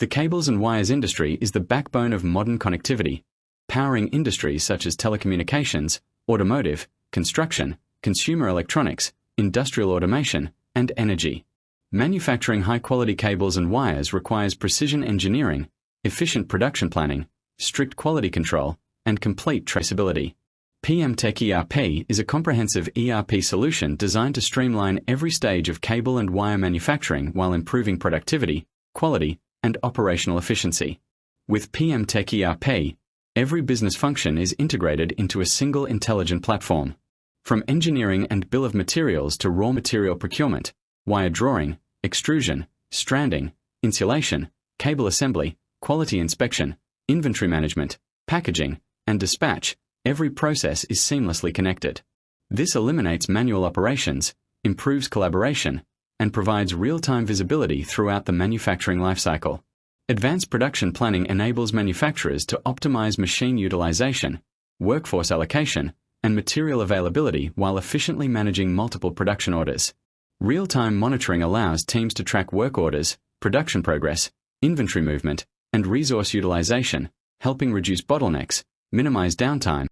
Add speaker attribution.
Speaker 1: The cables and wires industry is the backbone of modern connectivity, powering industries such as telecommunications, automotive, construction, consumer electronics, industrial automation, and energy. Manufacturing high-quality cables and wires requires precision engineering, efficient production planning, strict quality control, and complete traceability. PMTechERP is a comprehensive ERP solution designed to streamline every stage of cable and wire manufacturing while improving productivity, quality, and operational efficiency. With PMTechERP, every business function is integrated into a single intelligent platform. From engineering and bill of materials to raw material procurement, wire drawing, extrusion, stranding, insulation, cable assembly, quality inspection, inventory management, packaging, and dispatch, every process is seamlessly connected. This eliminates manual operations, improves collaboration, and provides real-time visibility throughout the manufacturing lifecycle. Advanced production planning enables manufacturers to optimize machine utilization, workforce allocation, and material availability while efficiently managing multiple production orders. Real-time monitoring allows teams to track work orders, production progress, inventory movement, and resource utilization, helping reduce bottlenecks, minimize downtime,